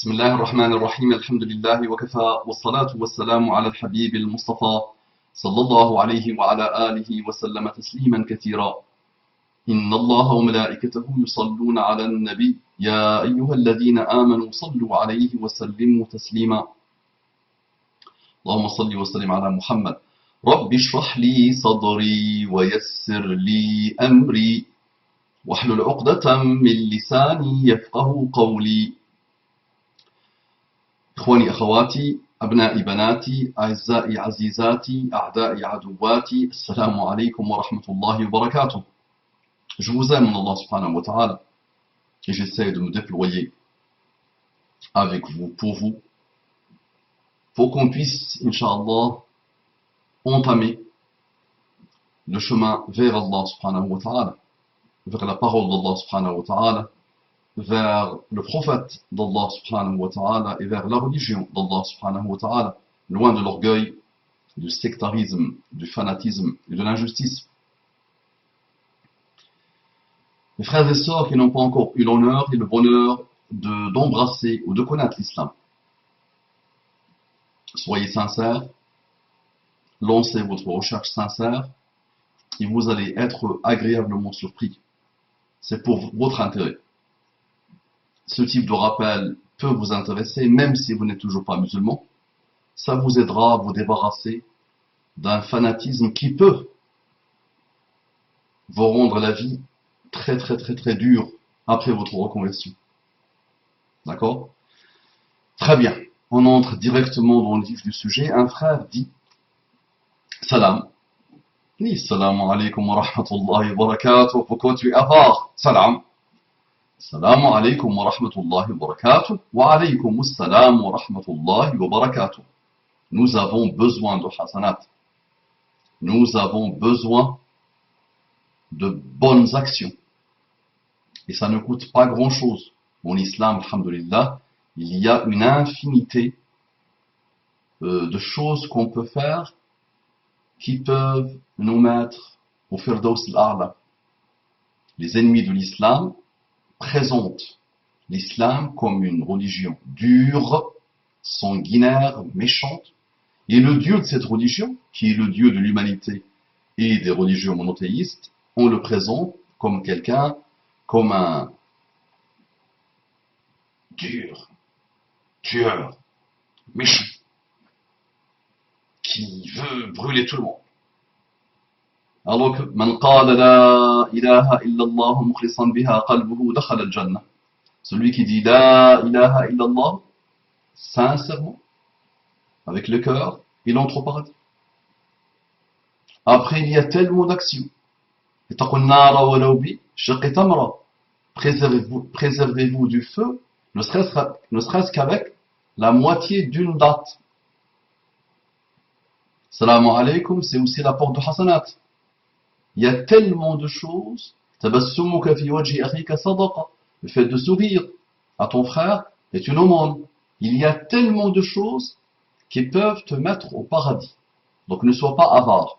بسم الله الرحمن الرحيم الحمد لله وكفى والصلاة والسلام على الحبيب المصطفى صلى الله عليه وعلى آله وسلم تسليما كثيرا إن الله وملائكته يصلون على النبي يا أيها الذين آمنوا صلوا عليه وسلموا تسليما اللهم صل وسلم على محمد رب اشرح لي صدري ويسر لي أمري واحلل عقدة من لساني يفقه قولي إخواني أخواتي أبنائي بناتي أعزائي عزيزاتي أعدائي عدواتي السلام عليكم ورحمة الله وبركاته. Je vous aime en Allah subhanahu wa ta'ala et j'essaie de me déployer avec vous, pour qu'on puisse, Inch'Allah, entamer le chemin vers Allah subhanahu wa ta'ala, vers la parole d'Allah subhanahu wa ta'ala, vers le prophète d'Allah subhanahu wa ta'ala et vers la religion d'Allah subhanahu wa ta'ala, loin de l'orgueil, du sectarisme, du fanatisme et de l'injustice. Mes frères et sœurs qui n'ont pas encore eu l'honneur et le bonheur d'embrasser ou de connaître l'islam, soyez sincères, lancez votre recherche sincère et vous allez être agréablement surpris. C'est pour votre intérêt. Ce type de rappel peut vous intéresser, même si vous n'êtes toujours pas musulman. Ça vous aidera à vous débarrasser d'un fanatisme qui peut vous rendre la vie très dure après votre reconversion. D'accord? Très bien. On entre directement dans le vif du sujet. Un frère dit Salam. Ni salam alaykum wa rahmatullahi wa barakatuh. Pourquoi tu es avare? Salam. Salam alaykum wa rahmatullahi wa barakatuh. Wa alaykum assalam wa rahmatullahi wa barakatuh. Nous avons besoin de hasanat. Nous avons besoin de bonnes actions. Et ça ne coûte pas grand-chose. En islam, alhamdulillah, il y a une infinité de choses qu'on peut faire qui peuvent nous mettre au firdaus al-a'la. Les ennemis de l'islam présentent l'islam comme une religion dure, sanguinaire, méchante. Et le Dieu de cette religion, qui est le Dieu de l'humanité et des religions monothéistes, on le présente comme quelqu'un, comme un dur, tueur, méchant, qui veut brûler tout le monde. Alors que man qala la ilaha illallah mukhlisan biha qalbuhu dakhala al-jannah. Celui qui dit la ilaha illallah sincèrement, avec le cœur, il entre au paradis. Après, il y a tellement d'actions. Préservez-vous du feu, ne serait-ce qu'avec la moitié d'une date. Salam alaykum, c'est aussi la porte de hasanat. Il y a tellement de choses. Le fait de sourire à ton frère est une aumône. Il y a tellement de choses qui peuvent te mettre au paradis. Donc ne sois pas avare.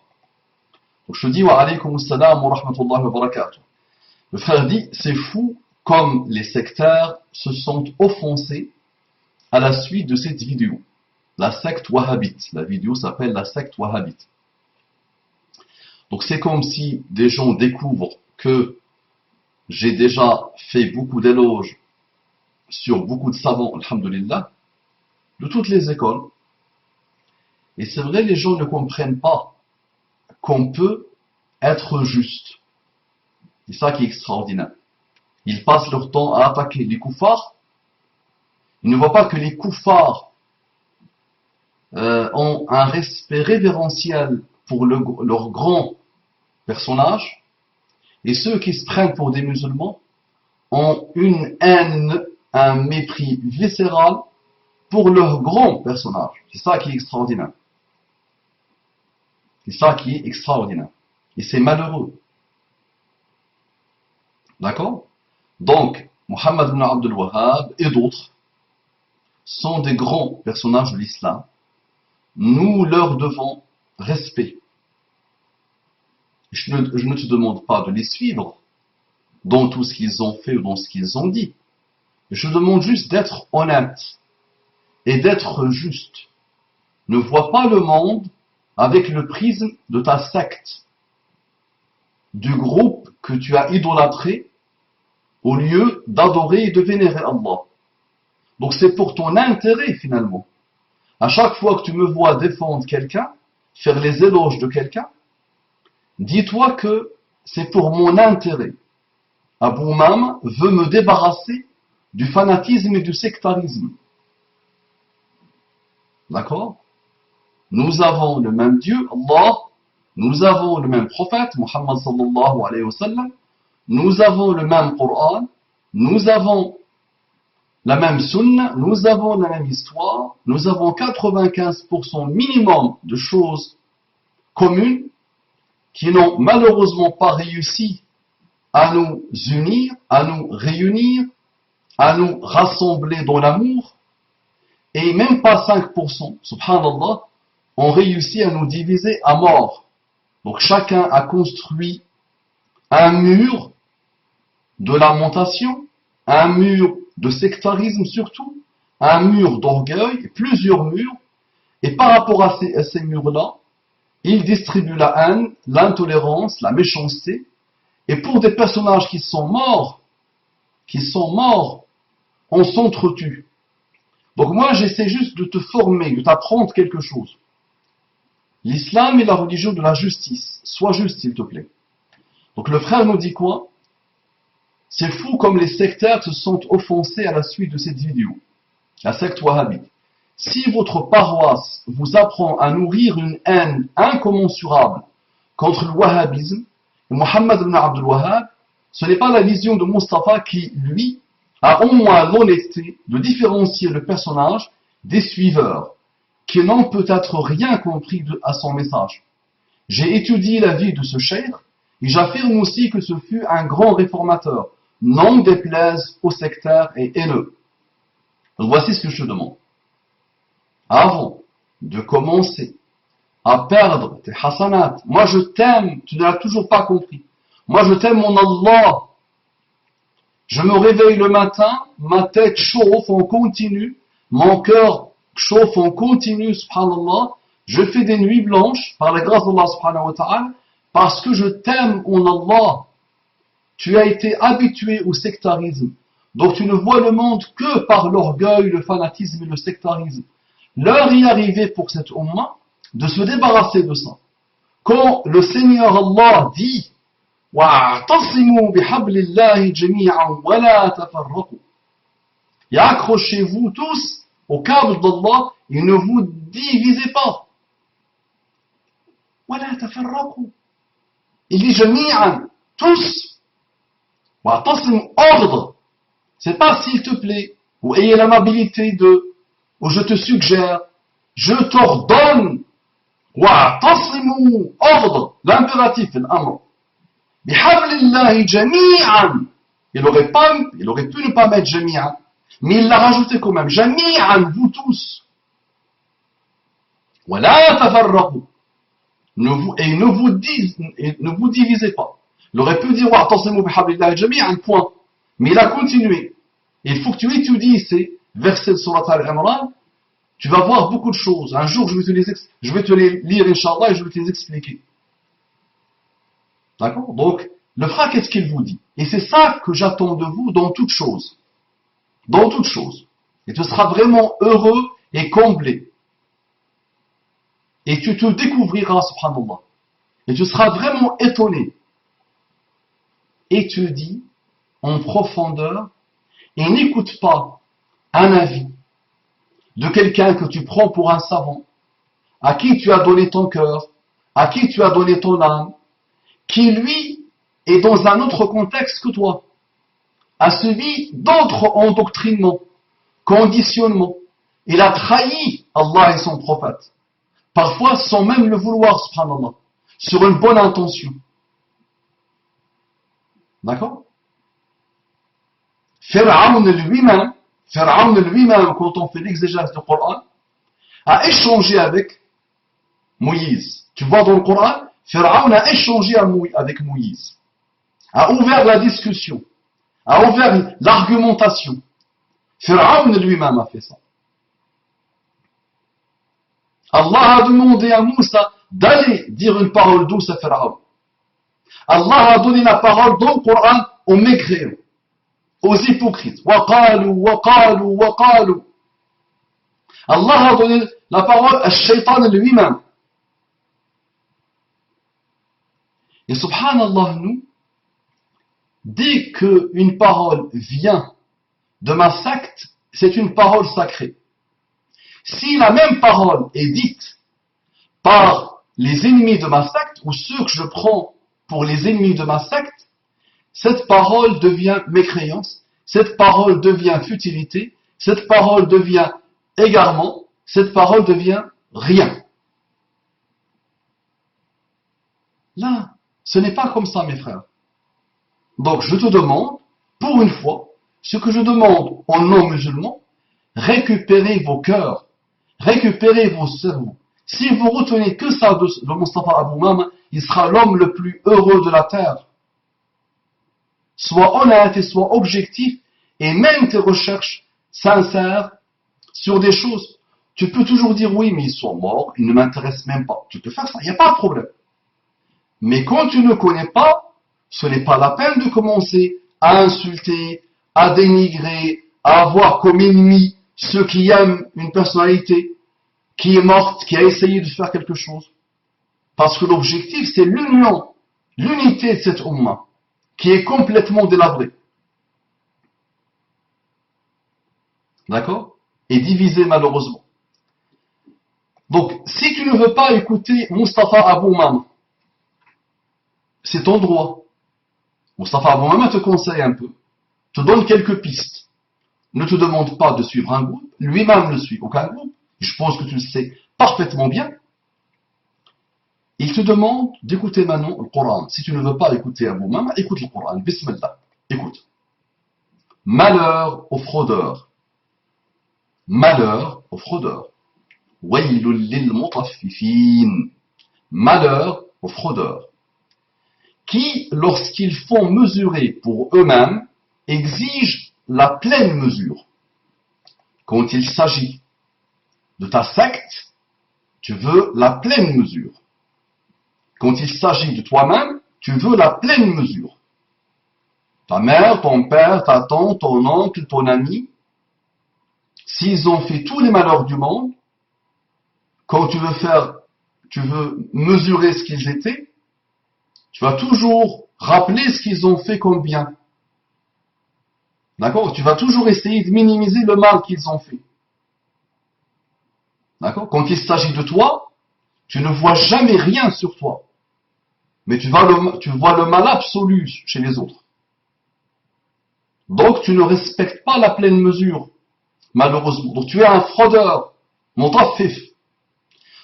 Donc je dis wa alaykum assalam wa rahmatullahi wa barakatuh. Le frère dit, c'est fou comme les sectaires se sont offensés à la suite de cette vidéo. La secte wahhabite. La vidéo s'appelle la secte wahhabite. Donc c'est comme si des gens découvrent que j'ai déjà fait beaucoup d'éloges sur beaucoup de savants, alhamdulillah, de toutes les écoles. Et c'est vrai, les gens ne comprennent pas qu'on peut être juste. C'est ça qui est extraordinaire. Ils passent leur temps à attaquer les koufars. Ils ne voient pas que les koufars ont un respect révérentiel pour leur grand personnage. Et ceux qui se prennent pour des musulmans ont une haine, un mépris viscéral pour leur grand personnage. C'est ça qui est extraordinaire. C'est ça qui est extraordinaire. Et c'est malheureux. D'accord? Donc, Mohammed ibn Abdul Wahhab et d'autres sont des grands personnages de l'islam. Nous leur devons respect. Je ne te demande pas de les suivre dans tout ce qu'ils ont fait ou dans ce qu'ils ont dit. Je te demande juste d'être honnête et d'être juste. Ne vois pas le monde avec le prisme de ta secte, du groupe que tu as idolâtré, au lieu d'adorer et de vénérer Allah. Donc c'est pour ton intérêt finalement. À chaque fois que tu me vois défendre quelqu'un, faire les éloges de quelqu'un, dis-toi que c'est pour mon intérêt. Abu Umama veut me débarrasser du fanatisme et du sectarisme. D'accord? Nous avons le même Dieu, Allah, nous avons le même prophète, Muhammad sallallahu alayhi wa sallam, nous avons le même Coran, nous avons la même sunna, nous avons la même histoire, nous avons 95% minimum de choses communes qui n'ont malheureusement pas réussi à nous unir, à nous réunir, à nous rassembler dans l'amour, et même pas 5%, subhanallah, ont réussi à nous diviser à mort. Donc chacun a construit un mur de lamentation, un mur de sectarisme surtout, un mur d'orgueil, plusieurs murs, et par rapport à ces murs-là, il distribue la haine, l'intolérance, la méchanceté, et pour des personnages qui sont morts, on s'entretue. Donc moi j'essaie juste de te former, de t'apprendre quelque chose. L'islam est la religion de la justice. Sois juste s'il te plaît. Donc le frère nous dit quoi? C'est fou comme les sectaires se sont offensés à la suite de cette vidéo. La secte wahhabite. Si votre paroisse vous apprend à nourrir une haine incommensurable contre le wahhabisme, et Mohammed ibn Abdul Wahhab, ce n'est pas la vision de Mustafa qui, lui, a au moins l'honnêteté de différencier le personnage des suiveurs, qui n'ont peut-être rien compris à son message. J'ai étudié la vie de ce cheikh, et j'affirme aussi que ce fut un grand réformateur, non déplaise aux sectaires et haineux. Donc voici ce que je te demande. Avant de commencer à perdre tes hasanats, moi je t'aime, tu ne l'as toujours pas compris. Moi je t'aime mon Allah. Je me réveille le matin, ma tête chauffe en continu, mon cœur chauffe en continu, subhanallah. Je fais des nuits blanches par la grâce d'Allah subhanahu wa ta'ala, parce que je t'aime en Allah. Tu as été habitué au sectarisme. Donc tu ne vois le monde que par l'orgueil, le fanatisme et le sectarisme. L'heure y est arrivée pour cette umma de se débarrasser de ça. Quand le Seigneur Allah dit وَاعْتَصِمُوا بِحَبْلِ اللَّهِ جَمِيعًا وَلَا تَفَرَّقُوا, et accrochez-vous tous au câble d'Allah et ne vous divisez pas. وَلَا تَفَرَّقُوا. Il dit جَمِيعًا, tous. وَاعْتَصِمُوا, ordre. C'est pas s'il te plaît, ou ayez l'amabilité de, ou je te suggère, je t'ordonne. وَاعْتَصِمُوا, ordre, l'impératif, l'amr. بِحَبْلِ جَمِيعًا. Il aurait pu ne pas mettre جَمِيعًا, mais il l'a rajouté quand même. جَمِيعًا, vous tous. وَلَا تَفَرَّقُوا. Et ne vous divisez pas. Il aurait pu dire وَاعْتَصِمُوا بِحَبْلِ جَمِيعًا, point. Mais il a continué. Il faut que tu étudies ces versets de Surat Al-Imran. Tu vas voir beaucoup de choses. Un jour, je vais te les lire, Inch'Allah, et je vais te les expliquer. D'accord? Donc, le frère, qu'est-ce qu'il vous dit? Et c'est ça que j'attends de vous dans toute chose. Dans toute chose. Et tu seras vraiment heureux et comblé. Et tu te découvriras, subhanallah. Et tu seras vraiment étonné. Étudie en profondeur et n'écoute pas un avis de quelqu'un que tu prends pour un savant, à qui tu as donné ton cœur, à qui tu as donné ton âme, qui lui est dans un autre contexte que toi, a subi d'autres endoctrinements, conditionnements. Il a trahi Allah et son prophète, parfois sans même le vouloir, subhanallah, sur une bonne intention. D'accord? Pharaon lui-même, quand on fait l'exégèse du Coran, a échangé avec Moïse. Tu vois dans le Coran, Pharaon a échangé avec Moïse, a ouvert la discussion, a ouvert l'argumentation. Pharaon lui-même a fait ça. Allah a demandé à Moussa d'aller dire une parole douce à Pharaon. Allah a donné la parole dans le Coran aux mécréants, aux hypocrites. Waqalu, waqalu, waqalu. Allah a donné la parole à Shaitan lui-même. Et subhanallah, nous, dès qu'une parole vient de ma secte, c'est une parole sacrée. Si la même parole est dite par les ennemis de ma secte, ou ceux que je prends pour les ennemis de ma secte, cette parole devient mécréance, cette parole devient futilité, cette parole devient égarement, cette parole devient rien. Là, ce n'est pas comme ça, mes frères. Donc, je te demande, pour une fois, ce que je demande aux non-musulmans, récupérez vos cœurs, récupérez vos cerveaux. Si vous retenez que ça de Mustafa Abou Mama, il sera l'homme le plus heureux de la terre. Sois honnête et sois objectif, et même tes recherches sincères sur des choses. Tu peux toujours dire oui, mais ils sont morts, ils ne m'intéressent même pas. Tu peux faire ça, il n'y a pas de problème. Mais quand tu ne connais pas, ce n'est pas la peine de commencer à insulter, à dénigrer, à avoir comme ennemi ceux qui aiment une personnalité qui est morte, qui a essayé de faire quelque chose. Parce que l'objectif, c'est l'union, l'unité de cette Ummah, qui est complètement délabrée. D'accord? Et divisée malheureusement. Donc, si tu ne veux pas écouter Mustafa Abou Mama, c'est ton droit. Mustafa Abou Mama te conseille un peu, te donne quelques pistes. Ne te demande pas de suivre un groupe, lui-même ne suit aucun groupe. Je pense que tu le sais parfaitement bien. Il te demande d'écouter maintenant le Coran. Si tu ne veux pas écouter Abou Mama, écoute le Coran. Bismillah. Écoute. Malheur aux fraudeurs. Malheur aux fraudeurs. Waylul lil mutaffifin. Malheur aux fraudeurs. Qui, lorsqu'ils font mesurer pour eux-mêmes, exigent la pleine mesure. Quand il s'agit de ta secte, tu veux la pleine mesure. Quand il s'agit de toi-même, tu veux la pleine mesure. Ta mère, ton père, ta tante, ton oncle, ton ami, s'ils ont fait tous les malheurs du monde, quand tu veux mesurer ce qu'ils étaient, tu vas toujours rappeler ce qu'ils ont fait comme bien. D'accord? Tu vas toujours essayer de minimiser le mal qu'ils ont fait. D'accord? Quand il s'agit de toi, tu ne vois jamais rien sur toi. Mais tu vois le mal absolu chez les autres. Donc tu ne respectes pas la pleine mesure, malheureusement. Donc tu es un fraudeur, mutaffif.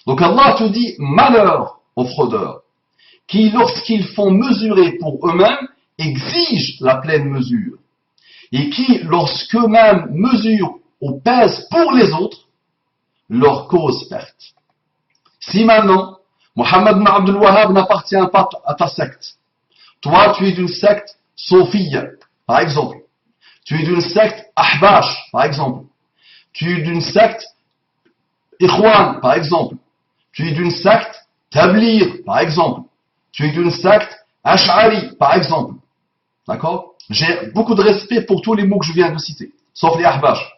Donc Allah te dit malheur aux fraudeurs, qui lorsqu'ils font mesurer pour eux-mêmes, exigent la pleine mesure. Et qui, lorsqu'eux-mêmes mesurent ou pèsent pour les autres, leur cause perte. Si maintenant, Mohammed ibn Abdul Wahhab n'appartient pas à ta secte, toi tu es d'une secte Sofiya, par exemple, tu es d'une secte Ahbash, par exemple, tu es d'une secte Ikhwan, par exemple, tu es d'une secte Tablir, par exemple, tu es d'une secte Ash'ari, par exemple, d'accord? J'ai beaucoup de respect pour tous les mots que je viens de citer, sauf les Ahbash.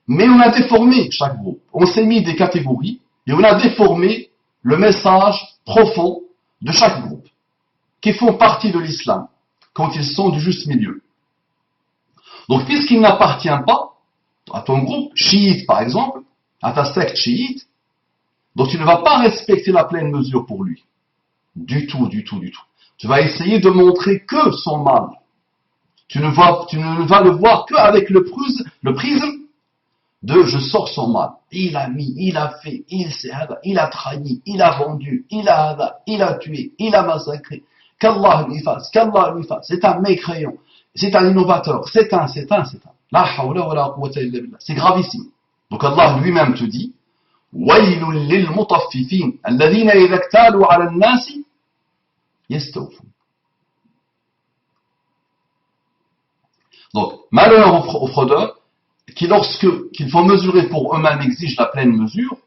Mais on a déformé chaque groupe. On s'est mis des catégories et on a déformé le message profond de chaque groupe qui font partie de l'islam quand ils sont du juste milieu. Donc, puisqu'il n'appartient pas à ton groupe, chiite par exemple, à ta secte chiite, donc tu ne vas pas respecter la pleine mesure pour lui. Du tout, du tout, du tout. Tu vas essayer de montrer que son mal. Tu ne vas le voir qu'avec le prisme de je sors son mal. Il a mis, il a fait, il a trahi, il a vendu, il a tué, il a massacré. Qu'Allah lui fasse. C'est un mécréant, c'est un innovateur, c'est un. La hawla wa la quwwata illa billah. C'est gravissime. Donc Allah lui-même te dit Waylul lil mutaffifin alladhina idha iktalu ala an-nasi yastawfun. Donc malheur aux fraudeurs qu'il faut mesurer pour eux-mêmes, exigent la pleine mesure,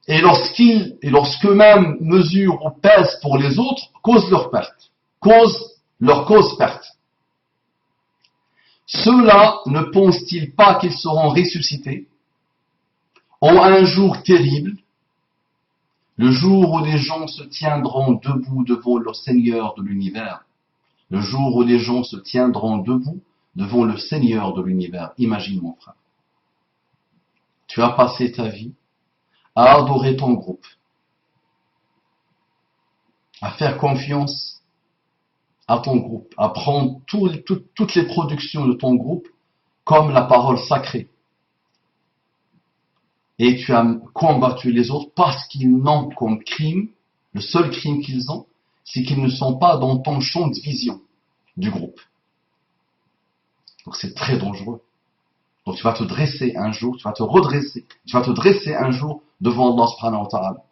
et lorsqu'eux-mêmes mesurent ou pèsent pour les autres, causent leur perte. Cause perte. Ceux-là ne pensent-ils pas qu'ils seront ressuscités en un jour terrible, le jour où les gens se tiendront debout devant le Seigneur de l'univers? Le jour où les gens se tiendront debout devant le Seigneur de l'univers. Imagine, mon frère. Tu as passé ta vie à adorer ton groupe, à faire confiance à ton groupe, à prendre toutes les productions de ton groupe comme la parole sacrée. Et tu as combattu les autres parce qu'ils n'ont comme crime, le seul crime qu'ils ont, c'est qu'ils ne sont pas dans ton champ de vision du groupe. Donc c'est très dangereux. Donc tu vas te dresser un jour, tu vas te dresser un jour devant Allah subhanahu wa ta'ala.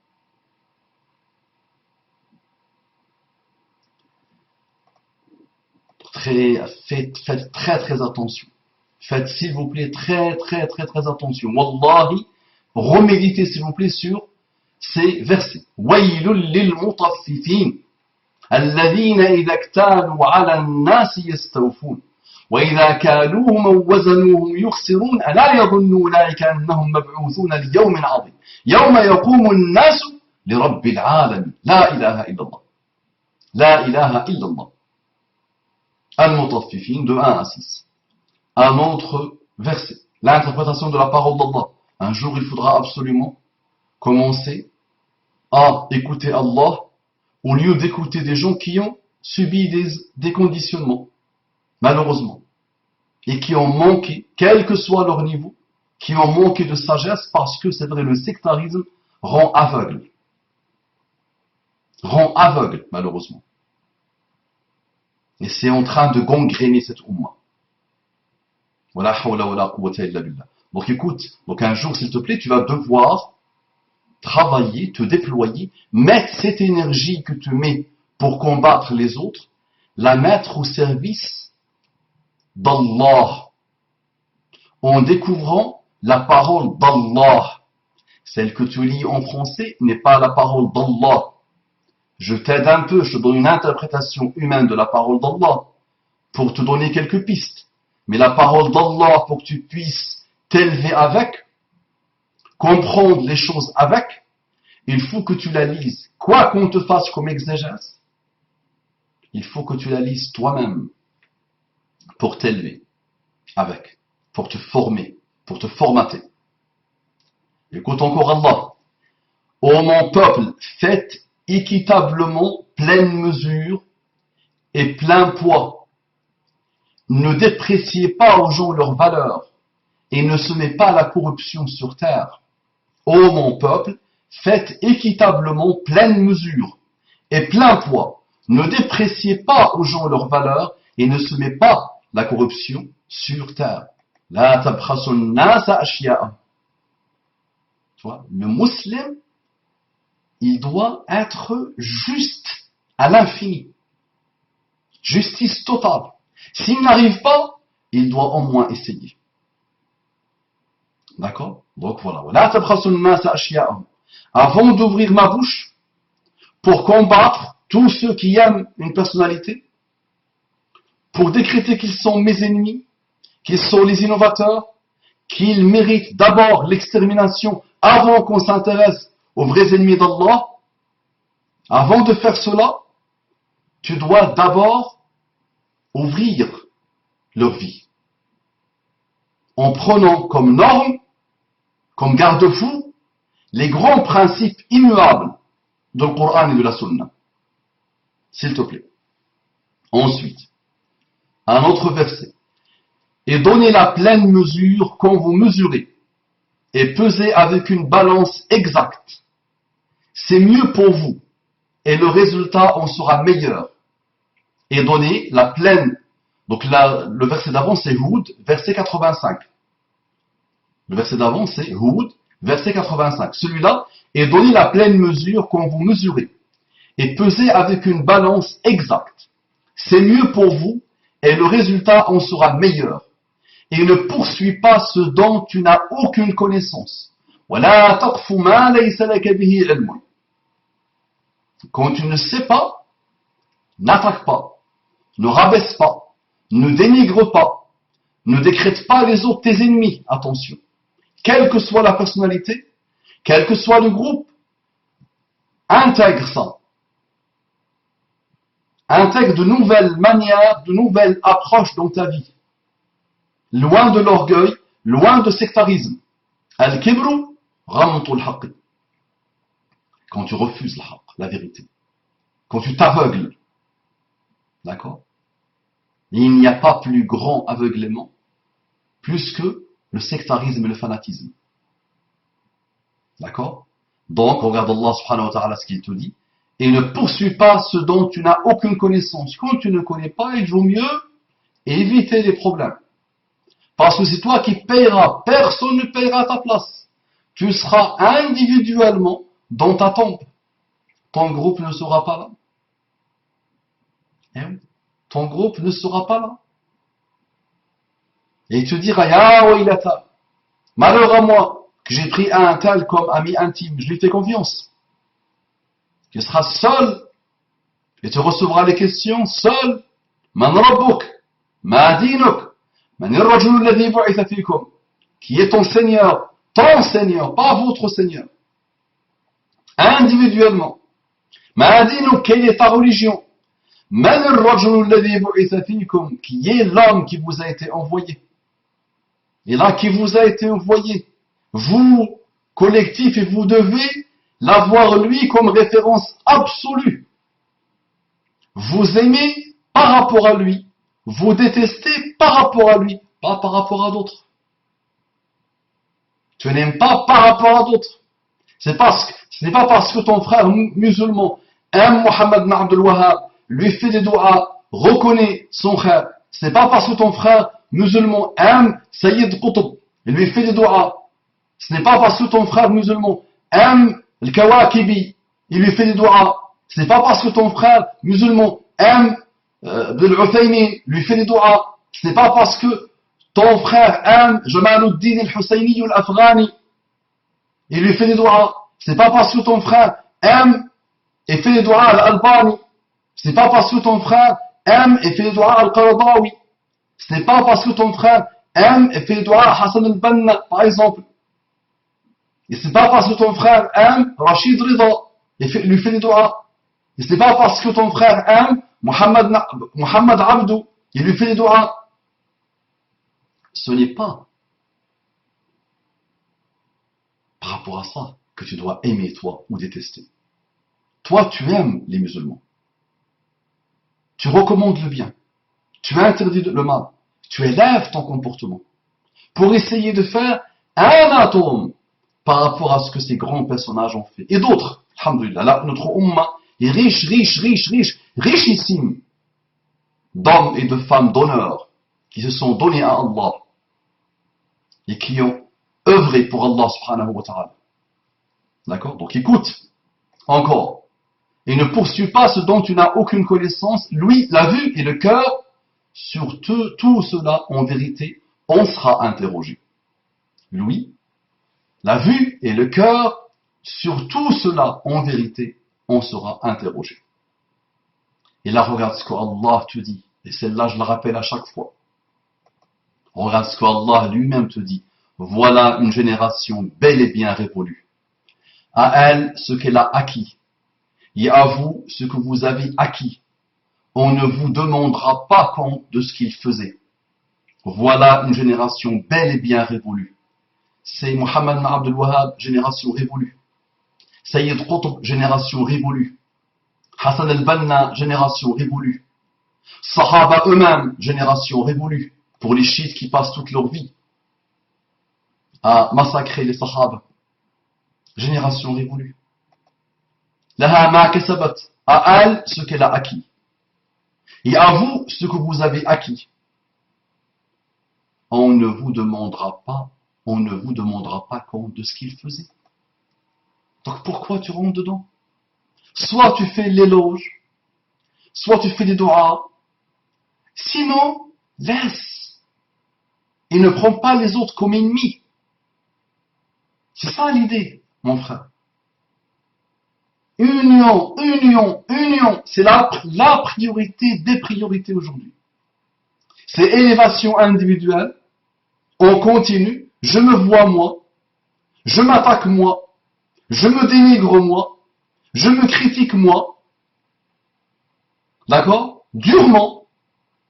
Faites très très attention. Faites s'il vous plaît très très très très attention. Wallahi, reméditez s'il vous plaît sur ces versets. Waylul lil mutaffifin alladhina idha iktalu ala an-nas yastawfun wa idha kaluhum aw wazanuhum yukhsirun ala yadhunnu ulaika annahum mab'uthun li yawmin 'adhim yawma yaqumu an-nas li rabbil 'alamin la ilaha illa Allah. La ilaha illa Allah. Al-Mutaffifin de 1 à 6. Un autre verset. L'interprétation de la parole d'Allah. Un jour, il faudra absolument commencer à écouter Allah au lieu d'écouter des gens qui ont subi des conditionnements, malheureusement, et qui ont manqué, quel que soit leur niveau, qui ont manqué de sagesse parce que, c'est vrai, le sectarisme rend aveugle. Rend aveugle, malheureusement. Et c'est en train de gangréner cette umma. Wala hawla wala quwwata illa billah. Donc écoute, donc un jour s'il te plaît, tu vas devoir travailler, te déployer, mettre cette énergie que tu mets pour combattre les autres, la mettre au service d'Allah, en découvrant la parole d'Allah. Celle que tu lis en français n'est pas la parole d'Allah. Je t'aide un peu, je te donne une interprétation humaine de la parole d'Allah pour te donner quelques pistes. Mais la parole d'Allah, pour que tu puisses t'élever avec, comprendre les choses avec, il faut que tu la lises. Quoi qu'on te fasse comme exégèse, il faut que tu la lises toi-même pour t'élever avec, pour te former, pour te formater. Écoute encore Allah. Ô mon peuple, faites équitablement, pleine mesure et plein poids. Ne dépréciez pas aux gens leur valeur et ne semez pas la corruption sur terre. Ô mon peuple, faites équitablement, pleine mesure et plein poids. Ne dépréciez pas aux gens leur valeur et ne semez pas la corruption sur terre. La tabkhasun nasa ashiya'a. Tu vois, le musulman, il doit être juste à l'infini. Justice totale. S'il n'arrive pas, il doit au moins essayer. D'accord? Donc voilà. Avant d'ouvrir ma bouche pour combattre tous ceux qui aiment une personnalité, pour décréter qu'ils sont mes ennemis, qu'ils sont les innovateurs, qu'ils méritent d'abord l'extermination avant qu'on s'intéresse aux vrais ennemis d'Allah, avant de faire cela, tu dois d'abord ouvrir leur vie. En prenant comme norme, comme garde-fou, les grands principes immuables du Coran et de la Sunna. S'il te plaît. Ensuite, un autre verset. Et donnez la pleine mesure quand vous mesurez, et pesez avec une balance exacte. C'est mieux pour vous, et le résultat en sera meilleur. Et donnez la pleine. Donc le verset d'avant c'est Hud, verset 85. Le verset d'avant c'est Hud, verset 85. Celui-là, et donnez la pleine mesure quand vous mesurez, et pesez avec une balance exacte. C'est mieux pour vous, et le résultat en sera meilleur. Et ne poursuis pas ce dont tu n'as aucune connaissance. وَلَا تَقْفُ مَا لَيْسَ لَكَ بِهِ عِلْمٌ. Quand tu ne sais pas, n'attaque pas, ne rabaisse pas, ne dénigre pas, ne décrète pas les autres tes ennemis. Attention. Quelle que soit la personnalité, quel que soit le groupe, intègre ça. Intègre de nouvelles manières, de nouvelles approches dans ta vie. Loin de l'orgueil, loin de sectarisme. Al-kibru, ramtul haqq. Quand tu refuses la vérité. Quand tu t'aveugles. D'accord? Il n'y a pas plus grand aveuglement, plus que le sectarisme et le fanatisme. D'accord? Donc, regarde Allah subhanahu wa ta'ala ce qu'il te dit. Et ne poursuis pas ce dont tu n'as aucune connaissance. Quand tu ne connais pas, il vaut mieux éviter les problèmes. Parce que c'est toi qui payeras. Personne ne payera à ta place. Tu seras individuellement dans ta tombe. Ton groupe ne sera pas là. Eh oui. Ton groupe ne sera pas là. Et il te dira, ya waylata, malheur à moi, que j'ai pris un tel comme ami intime, je lui fais confiance. Tu seras seul, et tu recevras les questions seul. Man rabbuk, ma dinuk, man irrajul alladhi bu'itha fikum. Qui est ton Seigneur, pas votre Seigneur. Individuellement. Ma dinuk, quelle est ta religion? Man irrajul alladhi bu'itha fikum. Qui est l'homme qui vous a été envoyé. Et là, qui vous a été envoyé. Vous, collectif, et vous devez l'avoir lui comme référence absolue. Vous aimez par rapport à lui. Vous détestez par rapport à lui, pas par rapport à d'autres. Tu n'aimes pas par rapport à d'autres. Ce n'est pas parce que ton frère musulman aime Mohammed ibn Abdul Wahhab, lui fait des doigts, reconnaît son frère. Ce n'est pas parce que ton frère musulman aime Sayyid Qutb, il lui fait des doigts. Ce n'est pas parce que ton frère musulman aime le Kawakibi, il lui fait des doigts. Ce n'est pas parce que ton frère musulman aime Al-Uthaymin, lui fait des doigts. Ce n'est pas parce que ton frère aime Jamaluddin al-Husayni al-Afghani, il lui fait des doigts. Ce n'est pas parce que ton frère aime et fait des doigts à Al-Albani. Ce n'est pas parce que ton frère aime et fait des doigts à Al-Qaradawi. Ce n'est pas parce que ton frère aime et fait des doigts à Hassan al-Banna, par exemple. Et ce n'est pas parce que ton frère aime Rachid Rida et lui fait des doigts. Et ce n'est pas parce que ton frère aime Mohamed Abdou et lui fait des doigts. Ce n'est pas par rapport à ça que tu dois aimer toi ou détester. Toi, tu aimes les musulmans. Tu recommandes le bien. Tu interdis le mal. Tu élèves ton comportement pour essayer de faire un atome par rapport à ce que ces grands personnages ont fait. Et d'autres, alhamdoulilah, là, notre umma est richissime d'hommes et de femmes d'honneur qui se sont donnés à Allah et qui ont œuvré pour Allah subhanahu wa ta'ala. D'accord? Donc écoute, encore, et ne poursuis pas ce dont tu n'as aucune connaissance, lui, la vue et le cœur, sur tout cela, en vérité, on sera interrogé. Lui, la vue et le cœur, sur tout cela, en vérité, on sera interrogé. Et là, regarde ce qu'Allah te dit. Et celle-là, je la rappelle à chaque fois. Regarde ce qu'Allah lui-même te dit. Voilà une génération bel et bien révolue. À elle, ce qu'elle a acquis. Et à vous, ce que vous avez acquis. On ne vous demandera pas compte de ce qu'ils faisaient. Voilà une génération bel et bien révolue. C'est Mohammed ibn Abdul Wahhab, génération révolue. Sayyid Qutb, génération révolue. Hassan al-Banna, génération révolue. Sahaba eux-mêmes, génération révolue. Pour les chiites qui passent toute leur vie à massacrer les Sahaba. Génération révolue. Laha ma kasabat. À elle, ce qu'elle a acquis. Et à vous, ce que vous avez acquis. On ne vous demandera pas compte de ce qu'il faisait. Donc pourquoi tu rentres dedans? Soit tu fais l'éloge, soit tu fais des doigts. Sinon, laisse. et ne prends pas les autres comme ennemis. C'est ça l'idée, mon frère. Union, union, union, c'est la priorité des priorités aujourd'hui. C'est élévation individuelle, on continue, je me vois moi, je m'attaque moi, je me dénigre moi, je me critique moi, d'accord? Durement,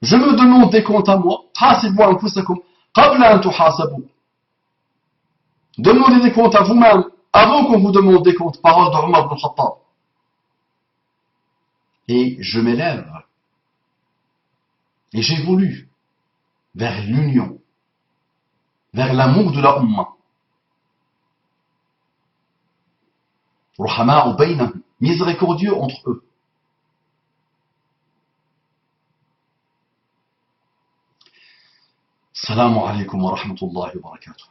je me demande des comptes à moi, حاسبوا أنفسكم قبل أن تحاسبوا. Demandez des comptes à vous-même avant qu'on vous demande des comptes, parole de Omar ibn Khattab. Et je m'élève et j'évolue vers l'union, vers l'amour de la Ummah. Ruhama'u baynahum, miséricordieux entre eux. Assalamu alaikum wa rahmatullahi wa barakatuh.